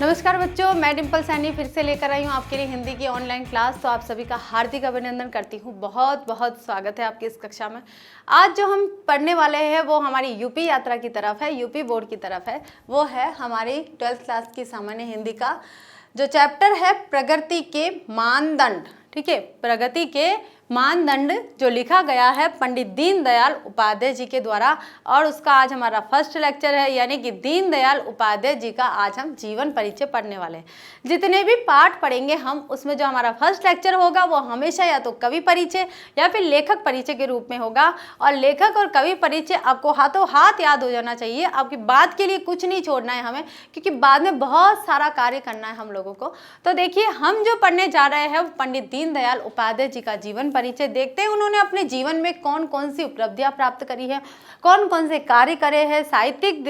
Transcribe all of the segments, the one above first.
नमस्कार बच्चों, मैं डिम्पल सैनी फिर से लेकर आई हूँ आपके लिए हिंदी की ऑनलाइन क्लास। तो आप सभी का हार्दिक अभिनंदन करती हूँ। बहुत बहुत स्वागत है आपकी इस कक्षा में। आज जो हम पढ़ने वाले हैं वो हमारी यूपी यात्रा की तरफ है, यूपी बोर्ड की तरफ है। वो है हमारी 12th क्लास की सामान्य हिंदी का जो चैप्टर है प्रगति के मानदंड। ठीक है, प्रगति के मानदंड जो लिखा गया है पंडित दीनदयाल उपाध्याय जी के द्वारा, और उसका आज हमारा फर्स्ट लेक्चर है, यानी कि दीनदयाल उपाध्याय जी का आज हम जीवन परिचय पढ़ने वाले हैं। जितने भी पाठ पढ़ेंगे हम, उसमें जो हमारा फर्स्ट लेक्चर होगा वो हमेशा या तो कवि परिचय या फिर लेखक परिचय के रूप में होगा। और लेखक और कवि परिचय आपको हाथों हाथ याद हो जाना चाहिए। आपकी बात के लिए कुछ नहीं छोड़ना है हमें, क्योंकि बाद में बहुत सारा कार्य करना है हम लोगों को। तो देखिए, हम जो पढ़ने जा रहे हैं वो पंडित दीनदयाल उपाध्याय जी का जीवन परिचय। देखते हैं उन्होंने अपने जीवन में कौन कौन सी उपलब्धियां प्राप्त करी है, कौन कौन से कार्य करे हैं, साहित्यिक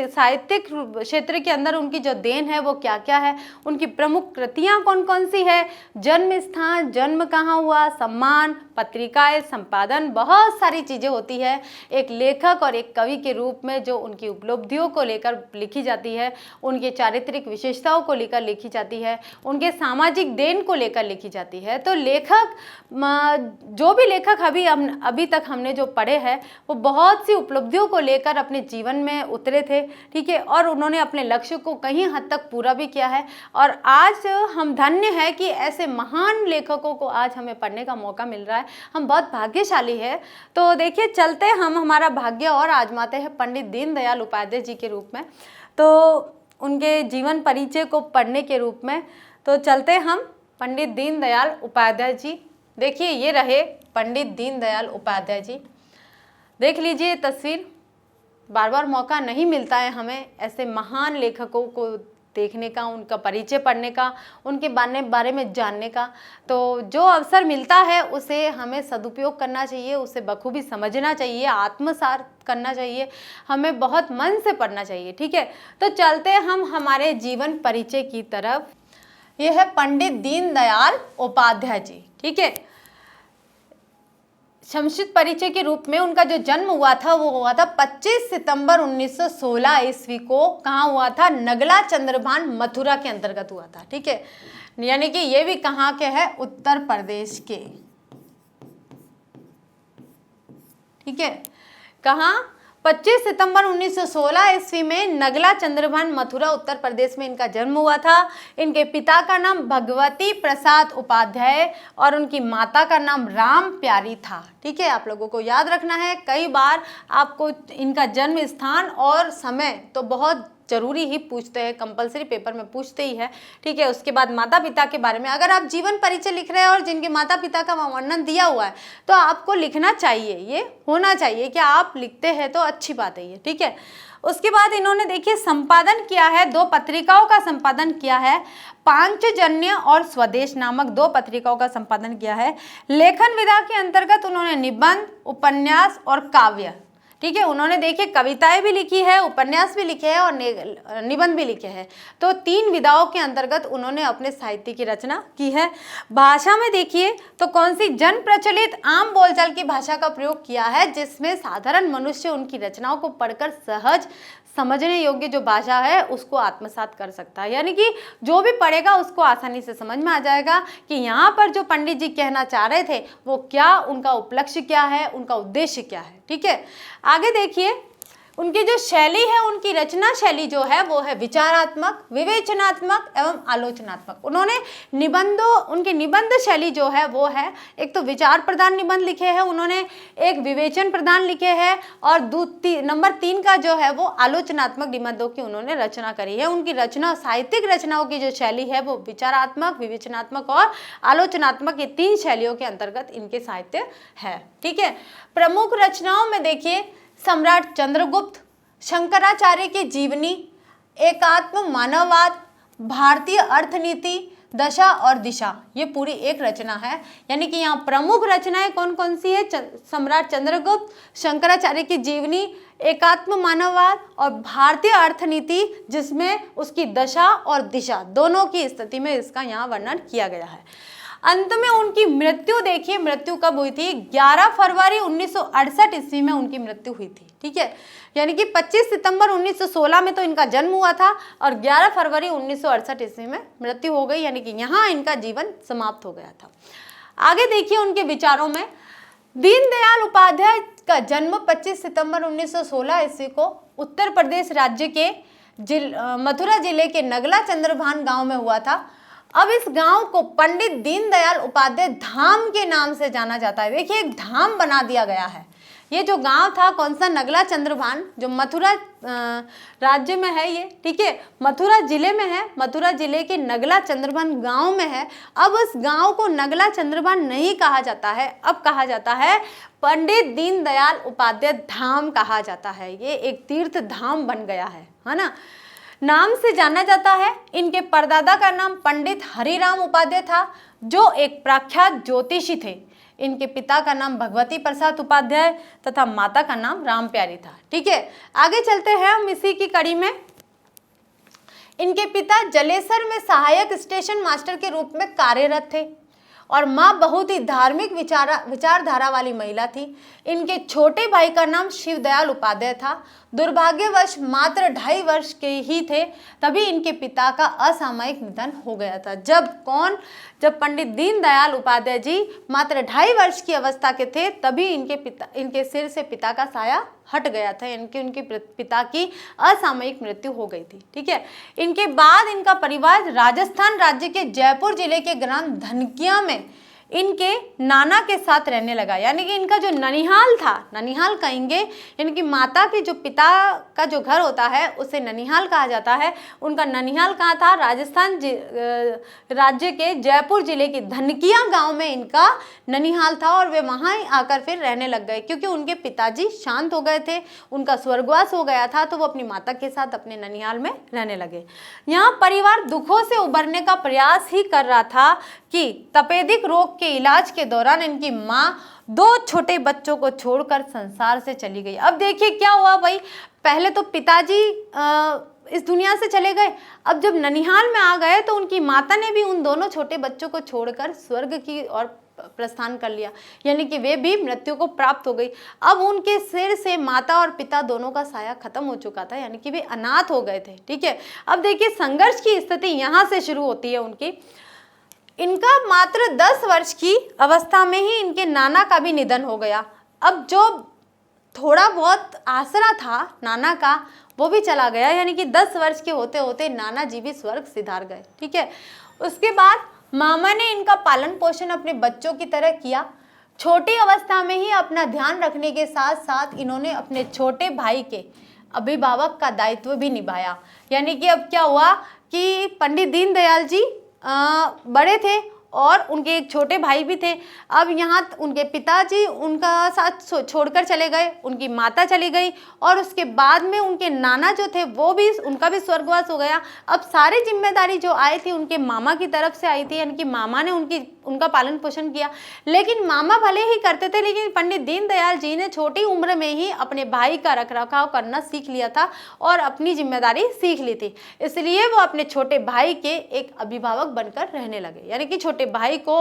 क्षेत्र के अंदर उनकी जो देन है वो क्या क्या है, उनकी प्रमुख कृतियां कौन कौन सी है, जन्म स्थान, जन्म कहाँ हुआ, सम्मान, पत्रिकाएं, संपादन, बहुत सारी चीजें होती है एक लेखक और एक कवि के रूप में, जो उनकी उपलब्धियों को लेकर लिखी जाती है, उनके चारित्रिक विशेषताओं को लेकर लिखी जाती है, उनके सामाजिक देन को लेकर लिखी जाती है। तो लेखक, जो भी लेखक अभी तक हमने जो पढ़े हैं वो बहुत सी उपलब्धियों को लेकर अपने जीवन में उतरे थे। ठीक है, और उन्होंने अपने लक्ष्य को कहीं हद तक पूरा भी किया है। और आज हम धन्य है कि ऐसे महान लेखकों को आज हमें पढ़ने का मौका मिल रहा है। हम बहुत भाग्यशाली है। तो देखिए, चलते हम हमारा भाग्य और आजमाते हैं पंडित दीनदयाल उपाध्याय जी के रूप में, तो उनके जीवन परिचय को पढ़ने के रूप में। तो चलते हम पंडित दीनदयाल उपाध्याय जी। देखिए, ये रहे पंडित दीनदयाल उपाध्याय जी। देख लीजिए तस्वीर। बार बार मौका नहीं मिलता है हमें ऐसे महान लेखकों को देखने का, उनका परिचय पढ़ने का, उनके बारे में जानने का। तो जो अवसर मिलता है उसे हमें सदुपयोग करना चाहिए, उसे बखूबी समझना चाहिए, आत्मसात करना चाहिए, हमें बहुत मन से पढ़ना चाहिए। ठीक है, तो चलते हम हमारे जीवन परिचय की तरफ। यह है पंडित दीनदयाल उपाध्याय जी। ठीक है, संक्षिप्त परिचय के रूप में उनका जो जन्म हुआ था वो हुआ था 25 सितंबर 1916 ईस्वी को। कहाँ हुआ था? नगला चंद्रभान, मथुरा के अंतर्गत हुआ था। ठीक है, यानी कि ये भी कहाँ के है? उत्तर प्रदेश के। ठीक है, कहाँ? 25 सितंबर 1916 ईस्वी में नगला चंद्रभान, मथुरा, उत्तर प्रदेश में इनका जन्म हुआ था। इनके पिता का नाम भगवती प्रसाद उपाध्याय और उनकी माता का नाम राम प्यारी था। ठीक है, आप लोगों को याद रखना है। कई बार आपको इनका जन्म स्थान और समय तो बहुत जरूरी ही पूछते हैं, कंपलसरी पेपर में पूछते ही है। ठीक है, उसके बाद माता पिता के बारे में अगर आप जीवन परिचय लिख रहे हैं और जिनके माता पिता का वर्णन दिया हुआ है तो आपको लिखना चाहिए, ये होना चाहिए कि आप लिखते हैं तो अच्छी बात है ये। ठीक है, उसके बाद इन्होंने देखिए संपादन किया है, 2 पत्रिकाओं का संपादन किया है। पांचजन्य और स्वदेश नामक 2 पत्रिकाओं का संपादन किया है। लेखन विधा के अंतर्गत उन्होंने निबंध, उपन्यास और काव्य, ठीक है, उन्होंने देखिए कविताएं भी लिखी है, उपन्यास भी लिखे हैं और निबंध भी लिखे हैं। तो 3 विधाओं के अंतर्गत उन्होंने अपने साहित्य की रचना की है। भाषा में देखिए तो कौन सी? जन प्रचलित आम बोलचाल की भाषा का प्रयोग किया है, जिसमें साधारण मनुष्य उनकी रचनाओं को पढ़कर सहज समझने योग्य जो भाषा है उसको आत्मसात कर सकता है। यानी कि जो भी पढ़ेगा उसको आसानी से समझ में आ जाएगा कि यहाँ पर जो पंडित जी कहना चाह रहे थे वो क्या, उनका उपलक्ष्य क्या है, उनका उद्देश्य क्या है। ठीक है, आगे देखिए उनकी जो शैली है, उनकी रचना शैली जो है वो है विचारात्मक, विवेचनात्मक एवं आलोचनात्मक। उन्होंने उनकी निबंध शैली जो है वो है, एक तो विचार प्रधान निबंध लिखे हैं उन्होंने, एक विवेचन प्रधान लिखे हैं, और नंबर 3 का जो है वो आलोचनात्मक निबंधों की उन्होंने रचना करी है। उनकी रचना, साहित्यिक रचनाओं की जो शैली है वो विचारात्मक, विवेचनात्मक और आलोचनात्मक, ये 3 शैलियों के अंतर्गत इनके साहित्य है। ठीक है, प्रमुख रचनाओं में देखिए सम्राट चंद्रगुप्त, शंकराचार्य की जीवनी, एकात्म मानववाद, भारतीय अर्थनीति, दशा और दिशा, ये पूरी एक रचना है। यानी कि यहाँ प्रमुख रचनाएं कौन कौन सी है? सम्राट चंद्रगुप्त, शंकराचार्य की जीवनी, एकात्म मानववाद और भारतीय अर्थनीति, जिसमें उसकी दशा और दिशा दोनों की स्थिति में इसका यहाँ वर्णन किया गया है। अंत में उनकी मृत्यु देखिए, मृत्यु कब हुई थी? 11 फरवरी 1968 ईस्वी में उनकी मृत्यु हुई थी। ठीक है, यानी कि 25 सितंबर 1916 में तो इनका जन्म हुआ था और 11 फरवरी 1968 ईस्वी में मृत्यु हो गई, यानी कि यहाँ इनका जीवन समाप्त हो गया था। आगे देखिए उनके विचारों में, दीनदयाल उपाध्याय का जन्म 25 सितंबर 1916 ईस्वी को उत्तर प्रदेश राज्य के मथुरा जिले के नगला चंद्रभान गांव में हुआ था। अब इस गांव को पंडित दीनदयाल उपाध्याय धाम के नाम से जाना जाता है। देखिए एक धाम बना दिया गया है। ये जो गांव था कौन सा, नगला चंद्रभान, जो मथुरा राज्य में है ये, ठीक है, मथुरा जिले में है, मथुरा जिले के नगला चंद्रभान गांव में है। अब उस गांव को नगला चंद्रभान नहीं कहा जाता है, अब कहा जाता है पंडित दीनदयाल उपाध्याय धाम कहा जाता है। ये एक तीर्थ धाम बन गया है ना, नाम से जाना जाता है। इनके परदादा का नाम पंडित हरिराम उपाध्याय था, जो एक प्रख्यात ज्योतिषी थे। इनके पिता का नाम भगवती प्रसाद उपाध्याय तथा माता का नाम राम प्यारी था। ठीक है, आगे चलते हैं हम इसी की कड़ी में। इनके पिता जलेसर में सहायक स्टेशन मास्टर के रूप में कार्यरत थे और माँ बहुत ही धार्मिक विचारधारा वाली महिला थी। इनके छोटे भाई का नाम शिवदयाल उपाध्याय था। दुर्भाग्यवश मात्र 2.5 वर्ष के ही थे तभी इनके पिता का असामयिक निधन हो गया था। जब पंडित दीनदयाल उपाध्याय जी मात्र 2.5 वर्ष की अवस्था के थे तभी इनके सिर से पिता का साया हट गया था, यानी कि उनके पिता की असामयिक मृत्यु हो गई थी। ठीक है, इनके बाद इनका परिवार राजस्थान राज्य के जयपुर जिले के ग्राम धनकिया में इनके नाना के साथ रहने लगा। यानी कि इनका जो ननिहाल था, ननिहाल कहेंगे, यानी कि माता के जो पिता का जो घर होता है उसे ननिहाल कहा जाता है। उनका ननिहाल कहाँ था? राजस्थान राज्य के जयपुर जिले के धनकिया गांव में इनका ननिहाल था और वे वहाँ ही आकर फिर रहने लग गए, क्योंकि उनके पिताजी शांत हो गए थे, उनका स्वर्गवास हो गया था, तो वो अपनी माता के साथ अपने ननिहाल में रहने लगे। यहाँ परिवार दुखों से उबरने का प्रयास ही कर रहा था कि तपेदिक रोग के इलाज के दौरान इनकी माँ 2 छोटे बच्चों को छोड़कर संसार से चली गई। अब देखिए क्या हुआ भाई, पहले तो पिताजी इस दुनिया से चले गए, अब जब ननिहाल में आ गए तो उनकी माता ने भी उन दोनों छोटे बच्चों को छोड़कर स्वर्ग की ओर प्रस्थान कर लिया, यानी कि वे भी मृत्यु को प्राप्त हो गई। अब उनके सिर से माता और पिता दोनों का साया खत्म हो चुका था, यानी कि वे अनाथ हो गए थे। ठीक है, अब देखिए संघर्ष की स्थिति यहाँ से शुरू होती है उनकी। इनका मात्र 10 वर्ष की अवस्था में ही इनके नाना का भी निधन हो गया। अब जो थोड़ा बहुत आसरा था नाना का वो भी चला गया, यानी कि 10 वर्ष के होते होते नाना जी भी स्वर्ग सिधार गए। ठीक है, उसके बाद मामा ने इनका पालन पोषण अपने बच्चों की तरह किया। छोटी अवस्था में ही अपना ध्यान रखने के साथ साथ इन्होंने अपने छोटे भाई के अभिभावक का दायित्व भी निभाया। यानी कि अब क्या हुआ कि पंडित दीनदयाल जी बड़े थे और उनके एक छोटे भाई भी थे। अब यहाँ उनके पिताजी उनका साथ छोड़कर चले गए, उनकी माता चली गई और उसके बाद में उनके नाना जो थे वो भी, उनका भी स्वर्गवास हो गया। अब सारी जिम्मेदारी जो आई थी उनके मामा की तरफ से आई थी, यानी कि मामा ने उनका पालन पोषण किया। लेकिन मामा भले ही करते थे, लेकिन पंडित दीनदयाल जी ने छोटी उम्र में ही अपने भाई का रखरखाव करना सीख लिया था और अपनी जिम्मेदारी सीख ली थी, इसलिए वो अपने छोटे भाई के एक अभिभावक बनकर रहने लगे, यानी कि छोटे भाई को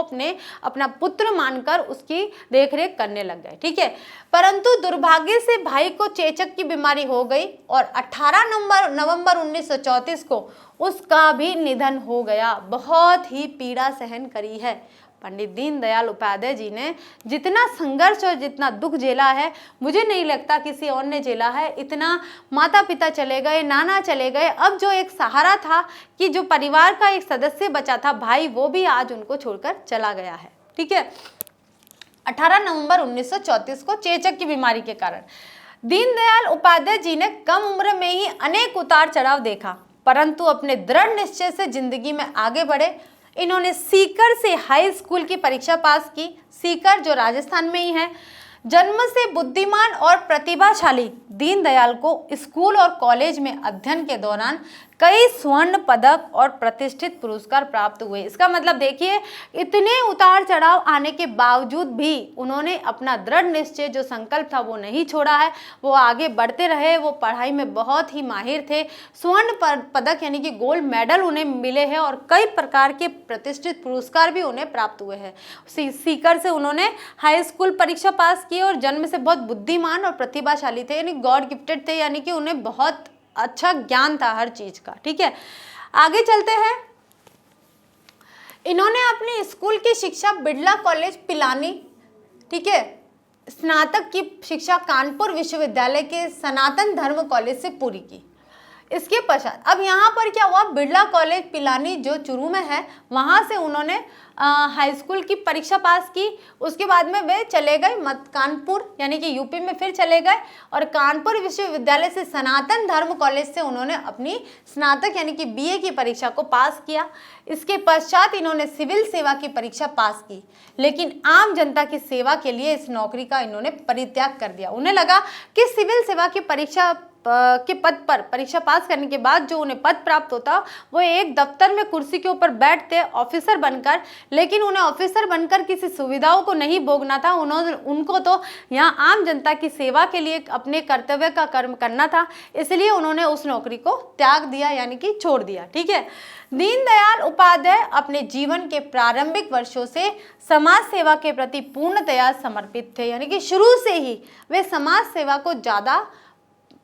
अपना पुत्र मानकर उसकी देखरेख करने लग गए। ठीक है, परंतु दुर्भाग्य से भाई को चेचक की बीमारी हो गई और 18 नवंबर 1934 को उसका भी निधन हो गया। बहुत ही पीड़ा सहन करी है पंडित दीनदयाल उपाध्याय जी ने। जितना संघर्ष और जितना दुख झेला है मुझे नहीं लगता किसी और ने झेला है। इतना माता पिता चले गए, नाना चले गए, अब जो एक सहारा था कि जो परिवार का एक सदस्य बचा था भाई, वो भी आज उनको छोड़कर चला गया है। ठीक है, 18 नवंबर 1934 को चेचक की बीमारी के कारण दीनदयाल उपाध्याय जी ने कम उम्र में ही अनेक उतार चढ़ाव देखा, परंतु अपने दृढ़ निश्चय से जिंदगी में आगे बढ़े। इन्होंने सीकर से हाई स्कूल की परीक्षा पास की। सीकर जो राजस्थान में ही है। जन्म से बुद्धिमान और प्रतिभाशाली दीनदयाल को स्कूल और कॉलेज में अध्ययन के दौरान कई स्वर्ण पदक और प्रतिष्ठित पुरस्कार प्राप्त हुए। इसका मतलब देखिए, इतने उतार चढ़ाव आने के बावजूद भी उन्होंने अपना दृढ़ निश्चय जो संकल्प था वो नहीं छोड़ा है, वो आगे बढ़ते रहे। वो पढ़ाई में बहुत ही माहिर थे। स्वर्ण पदक यानी कि गोल्ड मेडल उन्हें मिले हैं और कई प्रकार के प्रतिष्ठित पुरस्कार भी उन्हें प्राप्त हुए हैं। सीकर से उन्होंने हाई स्कूल परीक्षा पास की और जन्म से बहुत बुद्धिमान और प्रतिभाशाली थे, यानी गॉड गिफ्टेड थे, यानी कि उन्हें बहुत अच्छा ज्ञान था हर चीज का। ठीक है, आगे चलते हैं। इन्होंने अपनी स्कूल की शिक्षा बिड़ला कॉलेज पिलानी, ठीक है, स्नातक की शिक्षा कानपुर विश्वविद्यालय के सनातन धर्म कॉलेज से पूरी की। इसके पश्चात अब यहाँ पर क्या हुआ, बिड़ला कॉलेज पिलानी जो चुरू में है, वहाँ से उन्होंने हाई स्कूल की परीक्षा पास की। उसके बाद में वे चले गए कानपुर यानी कि यूपी में फिर चले गए और कानपुर विश्वविद्यालय से सनातन धर्म कॉलेज से उन्होंने अपनी स्नातक यानी कि बीए की परीक्षा को पास किया। इसके पश्चात इन्होंने सिविल सेवा की परीक्षा पास की, लेकिन आम जनता की सेवा के लिए इस नौकरी का इन्होंने परित्याग कर दिया। उन्हें लगा कि सिविल सेवा की परीक्षा के पद पर परीक्षा पास करने के बाद जो उन्हें पद प्राप्त होता वो एक दफ्तर में कुर्सी के ऊपर बैठते ऑफिसर बनकर, लेकिन उन्हें ऑफिसर बनकर किसी सुविधाओं को नहीं भोगना था। उनको तो यहाँ आम जनता की सेवा के लिए अपने कर्तव्य का कर्म करना था, इसलिए उन्होंने उस नौकरी को त्याग दिया यानी कि छोड़ दिया। ठीक है, दीनदयाल उपाध्याय अपने जीवन के प्रारंभिक वर्षों से समाज सेवा के प्रति पूर्णतया समर्पित थे, यानी कि शुरू से ही वे समाज सेवा को ज़्यादा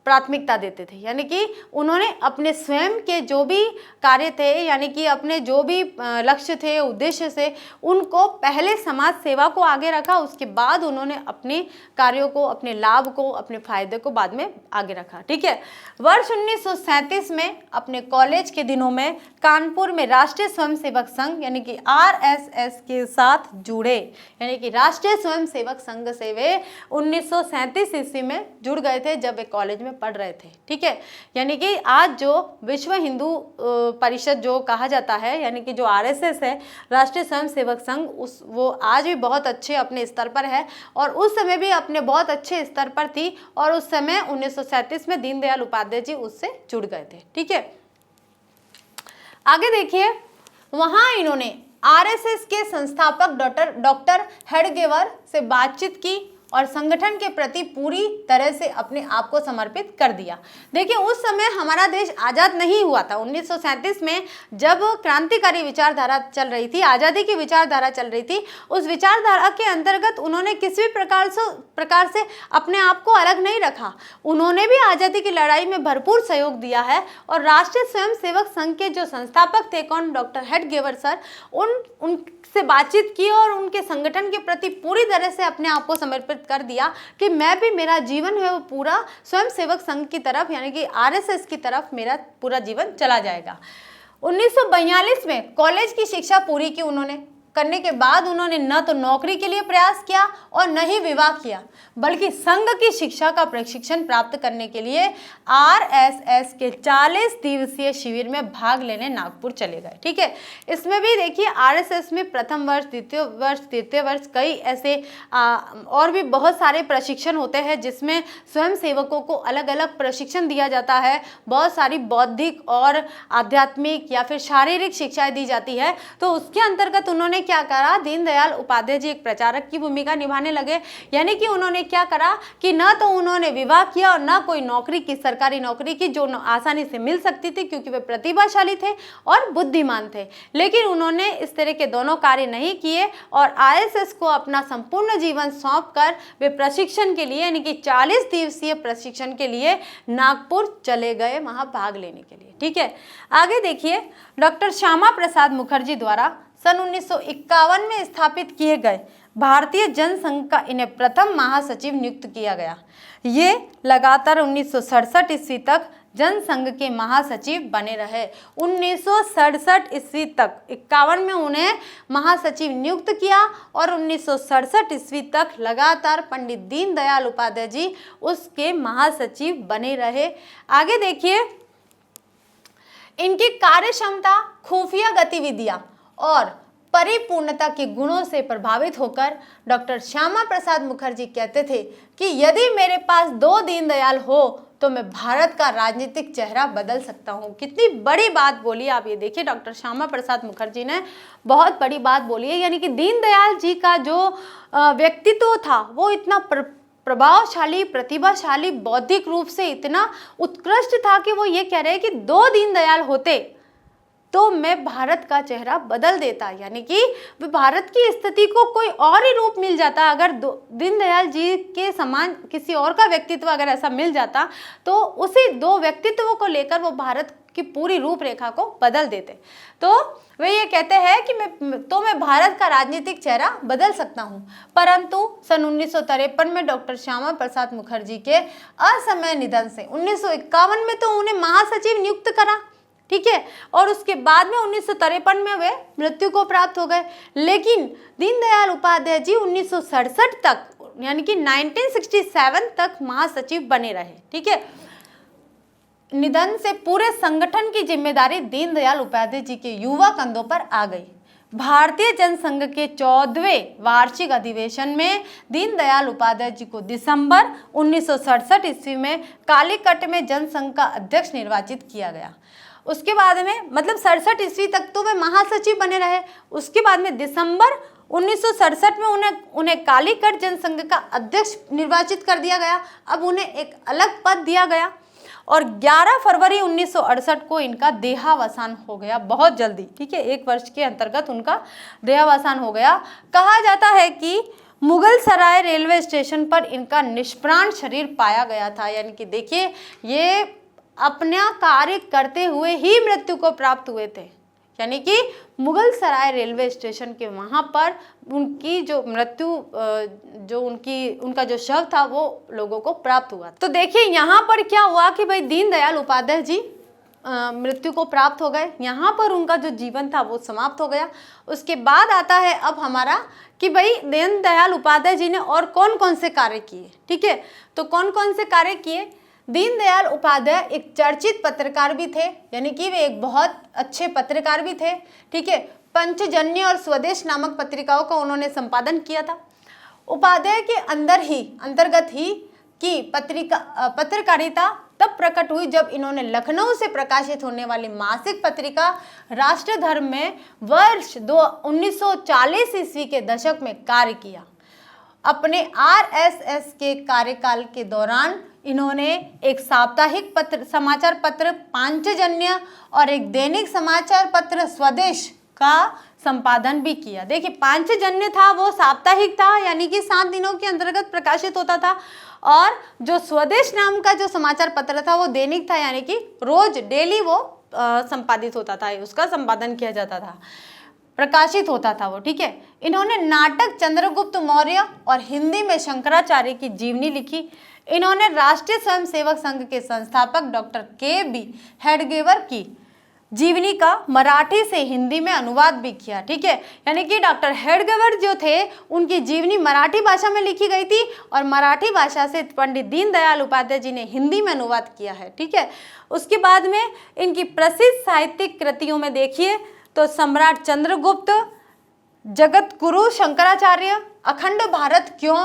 प्राथमिकता देते थे। यानी कि उन्होंने अपने स्वयं के जो भी कार्य थे यानी कि अपने जो भी लक्ष्य थे उद्देश्य से उनको पहले समाज सेवा को आगे रखा, उसके बाद उन्होंने अपने कार्यों को, अपने लाभ को, अपने फायदे को बाद में आगे रखा। ठीक है, वर्ष 1937 में अपने कॉलेज के दिनों में कानपुर में राष्ट्रीय स्वयंसेवक संघ यानी कि RSS के साथ जुड़े, यानी कि राष्ट्रीय स्वयंसेवक संघ से वे 1937 ईस्वी में जुड़ गए थे जब वे कॉलेज में पढ़ रहे थे। ठीक है, यानी कि आज जो विश्व हिंदू परिषद जो कहा जाता है यानी कि जो RSS है, राष्ट्रीय स्वयंसेवक संघ, वो आज भी बहुत अच्छे अपने स्तर पर है और उस समय भी अपने बहुत अच्छे स्तर पर थी और उस समय 1937 में दीनदयाल उपाध्याय जी उससे जुड़ गए थे। ठीक है, आगे देखिए, वहां इन्होंने RSS के संस्थापक डॉक्टर हेडगेवर से बातचीत की और संगठन के प्रति पूरी तरह से अपने आप को समर्पित कर दिया। देखिए, उस समय हमारा देश आज़ाद नहीं हुआ था। 1937 में जब क्रांतिकारी विचारधारा चल रही थी, आज़ादी की विचारधारा चल रही थी, उस विचारधारा के अंतर्गत उन्होंने किसी भी प्रकार से अपने आप को अलग नहीं रखा। उन्होंने भी आज़ादी की लड़ाई में भरपूर सहयोग दिया है और राष्ट्रीय स्वयंसेवक संघ के जो संस्थापक थे कौन, डॉक्टर हेडगेवर सर, उनसे बातचीत की और उनके संगठन के प्रति पूरी तरह से अपने आप को समर्पित कर दिया कि मैं भी, मेरा जीवन है वो पूरा स्वयंसेवक संघ की तरफ यानी कि RSS की तरफ मेरा पूरा जीवन चला जाएगा। 1942 में कॉलेज की शिक्षा पूरी की उन्होंने करने के बाद उन्होंने न तो नौकरी के लिए प्रयास किया और न ही विवाह किया, बल्कि संघ की शिक्षा का प्रशिक्षण प्राप्त करने के लिए RSS के 40 दिवसीय शिविर में भाग लेने नागपुर चले गए। ठीक है, इसमें भी देखिए RSS में प्रथम वर्ष, द्वितीय वर्ष, तृतीय वर्ष, कई ऐसे और भी बहुत सारे प्रशिक्षण होते हैं जिसमें स्वयं सेवकों को अलग अलग प्रशिक्षण दिया जाता है। बहुत सारी बौद्धिक और आध्यात्मिक या फिर शारीरिक शिक्षाएं दी जाती है। तो उसके अंतर्गत उन्होंने क्या करा, दीनदयाल उपाध्याय जी एक प्रचारक की भूमिका निभाने लगे, यानी कि उन्होंने क्या करा कि न तो उन्होंने विवाह किया और न कोई नौकरी की, सरकारी नौकरी की जो आसानी से मिल सकती थी क्योंकि वे प्रतिभाशाली थे और बुद्धिमान थे, लेकिन उन्होंने इस तरह के दोनों कार्य नहीं किए और RSS को अपना संपूर्ण जीवन सौंपकर वे प्रशिक्षण के लिए यानी कि 40 दिवसीय प्रशिक्षण के लिए नागपुर चले गए वहां भाग लेने के लिए। ठीक है, आगे देखिए, डॉक्टर श्यामा प्रसाद मुखर्जी द्वारा सन 1951 में स्थापित किए गए भारतीय जनसंघ का इन्हें प्रथम महासचिव नियुक्त किया गया। ये लगातार 1967 ईस्वी तक जनसंघ के महासचिव बने रहे। 1967 ईस्वी तक, 51 में उन्हें महासचिव नियुक्त किया और 1967 ईस्वी तक लगातार पंडित दीनदयाल उपाध्याय जी उसके महासचिव बने रहे। आगे देखिए, इनकी कार्य क्षमता, खुफिया गतिविधियां और परिपूर्णता के गुणों से प्रभावित होकर डॉक्टर श्यामा प्रसाद मुखर्जी कहते थे कि यदि मेरे पास 2 दीनदयाल हो तो मैं भारत का राजनीतिक चेहरा बदल सकता हूँ। कितनी बड़ी बात बोली आप ये देखिए, डॉक्टर श्यामा प्रसाद मुखर्जी ने बहुत बड़ी बात बोली है। यानी कि दीनदयाल जी का जो व्यक्तित्व था वो इतना प्रभावशाली, प्रतिभाशाली, बौद्धिक रूप से इतना उत्कृष्ट था कि वो ये कह रहे हैं कि 2 दीनदयाल होते तो मैं भारत का चेहरा बदल देता। यानी कि भारत की स्थिति को कोई और ही रूप मिल जाता। अगर दीनदयाल जी के समान किसी और का व्यक्तित्व अगर ऐसा मिल जाता तो उसी 2 व्यक्तित्वों को लेकर वो भारत की पूरी रूपरेखा को बदल देते। तो वे ये कहते हैं कि मैं भारत का राजनीतिक चेहरा बदल सकता हूँ। परंतु सन 1953 में डॉक्टर श्यामा प्रसाद मुखर्जी के असमय निधन से 1951 में तो उन्हें महासचिव नियुक्त करा, ठीक है, और उसके बाद में 1953 में वे मृत्यु को प्राप्त हो गए। लेकिन दीनदयाल उपाध्याय जी 1967 तक यानी कि 1967 तक महासचिव बने रहे, ठीक है। निधन से पूरे संगठन की जिम्मेदारी दीनदयाल उपाध्याय जी के युवा कंधों पर आ गई। भारतीय जनसंघ के 14वें वार्षिक अधिवेशन में दीनदयाल उपाध्याय जी को दिसंबर 1967 ईस्वी में कालीकट में जनसंघ का अध्यक्ष निर्वाचित किया गया। उसके बाद में मतलब 67 ईस्वी तक तो वे महासचिव बने रहे। उसके बाद में दिसंबर 1967 में उन्हें कालीकट जनसंघ का अध्यक्ष निर्वाचित कर दिया गया। अब उन्हें एक अलग पद दिया गया और 11 फरवरी 1968 को इनका देहावसान हो गया, बहुत जल्दी, ठीक है, 1 वर्ष के अंतर्गत उनका देहावसान हो गया। कहा जाता है कि मुगल सराय रेलवे स्टेशन पर इनका निष्प्राण शरीर पाया गया था। यानी कि देखिए ये अपना कार्य करते हुए ही मृत्यु को प्राप्त हुए थे। यानी कि मुगल सराय रेलवे स्टेशन के वहाँ पर उनकी जो मृत्यु जो उनका जो शव था वो लोगों को प्राप्त हुआ। तो देखिए यहाँ पर क्या हुआ कि भाई दीनदयाल उपाध्याय जी मृत्यु को प्राप्त हो गए। यहाँ पर उनका जो जीवन था वो समाप्त हो गया। उसके बाद आता है अब हमारा कि भाई दीनदयाल उपाध्याय जी ने और कौन कौन से कार्य किए, ठीक है। तो कौन कौन से कार्य किए? दीनदयाल उपाध्याय एक चर्चित पत्रकार भी थे, यानी कि वे एक बहुत अच्छे पत्रकार भी थे, ठीक है। पंचजन्य और स्वदेश नामक पत्रिकाओं का उन्होंने संपादन किया था। उपाध्याय के अंतर्गत ही की पत्रकारिता तब प्रकट हुई जब इन्होंने लखनऊ से प्रकाशित होने वाली मासिक पत्रिका राष्ट्र धर्म में वर्ष 1940 ईस्वी के दशक में कार्य किया। अपने आरएसएस के कार्यकाल के दौरान इन्होंने एक साप्ताहिक समाचार पत्र पांचजन्य और एक दैनिक समाचार पत्र स्वदेश का संपादन भी किया। देखिए पांचजन्य था वो साप्ताहिक था, यानी कि 7 दिनों के अंतर्गत प्रकाशित होता था, और जो स्वदेश नाम का जो समाचार पत्र था वो दैनिक था, यानी कि रोज डेली वो संपादित होता था, उसका संपादन किया जाता था, प्रकाशित होता था वो, ठीक है। इन्होंने नाटक चंद्रगुप्त मौर्य और हिंदी में शंकराचार्य की जीवनी लिखी। इन्होंने राष्ट्रीय स्वयंसेवक संघ के संस्थापक डॉक्टर के.बी. हेडगेवर की जीवनी का मराठी से हिंदी में अनुवाद भी किया, ठीक है। यानी कि डॉक्टर हेडगेवर जो थे उनकी जीवनी मराठी भाषा में लिखी गई थी और मराठी भाषा से पंडित दीनदयाल उपाध्याय जी ने हिंदी में अनुवाद किया है, ठीक है। उसके बाद में इनकी प्रसिद्ध साहित्यिक कृतियों में देखिए तो सम्राट चंद्रगुप्त, जगत गुरु शंकराचार्य, अखंड भारत क्यों,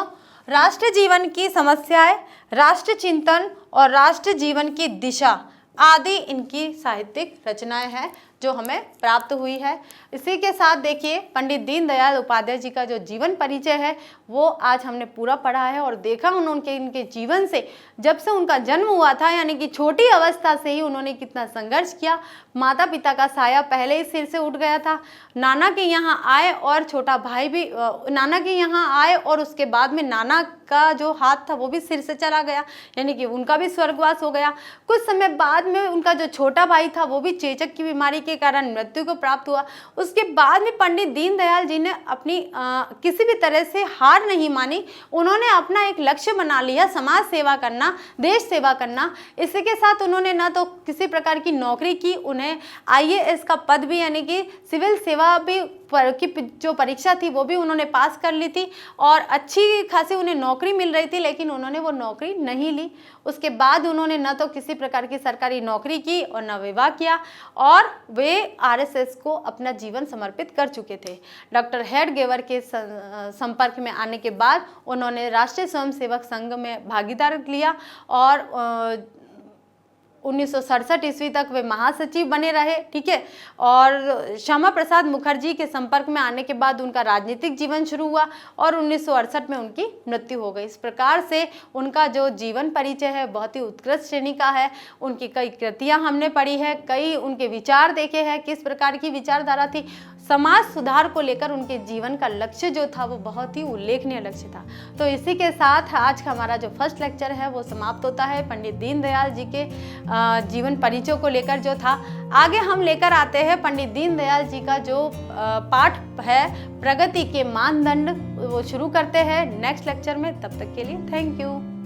राष्ट्र जीवन की समस्याएं, राष्ट्र चिंतन और राष्ट्र जीवन की दिशा आदि इनकी साहित्यिक रचनाएं हैं जो हमें प्राप्त हुई है। इसी के साथ देखिए पंडित दीनदयाल उपाध्याय जी का जो जीवन परिचय है वो आज हमने पूरा पढ़ा है और देखा उन्होंने इनके जीवन से जब से उनका जन्म हुआ था, यानी कि छोटी अवस्था से ही उन्होंने कितना संघर्ष किया। माता पिता का साया पहले ही सिर से उठ गया था, नाना के यहाँ आए और छोटा भाई भी नाना के यहाँ आए और उसके बाद में नाना का जो हाथ था वो भी सिर से चला गया, यानी कि उनका भी स्वर्गवास हो गया। कुछ समय बाद में उनका जो छोटा भाई था वो भी चेचक की बीमारी के कारण मृत्यु को प्राप्त हुआ। उसके बाद में पंडित दीनदयाल जी ने अपनी किसी भी तरह से हार नहीं मानी। उन्होंने अपना एक लक्ष्य बना लिया, समाज सेवा करना, देश सेवा करना। इसी के साथ उन्होंने ना तो किसी प्रकार की नौकरी की, उन्हें आईएएस का पद भी यानी कि सिविल सेवा भी की जो परीक्षा थी वो भी उन्होंने पास कर ली थी और अच्छी खासी उन्हें नौकरी मिल रही थी, लेकिन उन्होंने वो नौकरी नहीं ली। उसके बाद उन्होंने न तो किसी प्रकार की सरकारी नौकरी की और न विवाह किया और वे आरएसएस को अपना जीवन समर्पित कर चुके थे। डॉक्टर हेडगेवर के संपर्क में आने के बाद उन्होंने राष्ट्रीय स्वयंसेवक संघ में भागीदार लिया और 1967 ईस्वी तक वे महासचिव बने रहे, ठीक है। और श्यामा प्रसाद मुखर्जी के संपर्क में आने के बाद उनका राजनीतिक जीवन शुरू हुआ और 1968 में उनकी मृत्यु हो गई। इस प्रकार से उनका जो जीवन परिचय है बहुत ही उत्कृष्ट श्रेणी का है। उनकी कई कृतियां हमने पढ़ी है, कई उनके विचार देखे हैं, किस प्रकार की विचारधारा थी। समाज सुधार को लेकर उनके जीवन का लक्ष्य जो था वो बहुत ही उल्लेखनीय लक्ष्य था। तो इसी के साथ आज का हमारा जो फर्स्ट लेक्चर है वो समाप्त होता है पंडित दीनदयाल जी के जीवन परिचय को लेकर जो था। आगे हम लेकर आते हैं पंडित दीनदयाल जी का जो पाठ है प्रगति के मानदंड, वो शुरू करते हैं नेक्स्ट लेक्चर में। तब तक के लिए थैंक यू।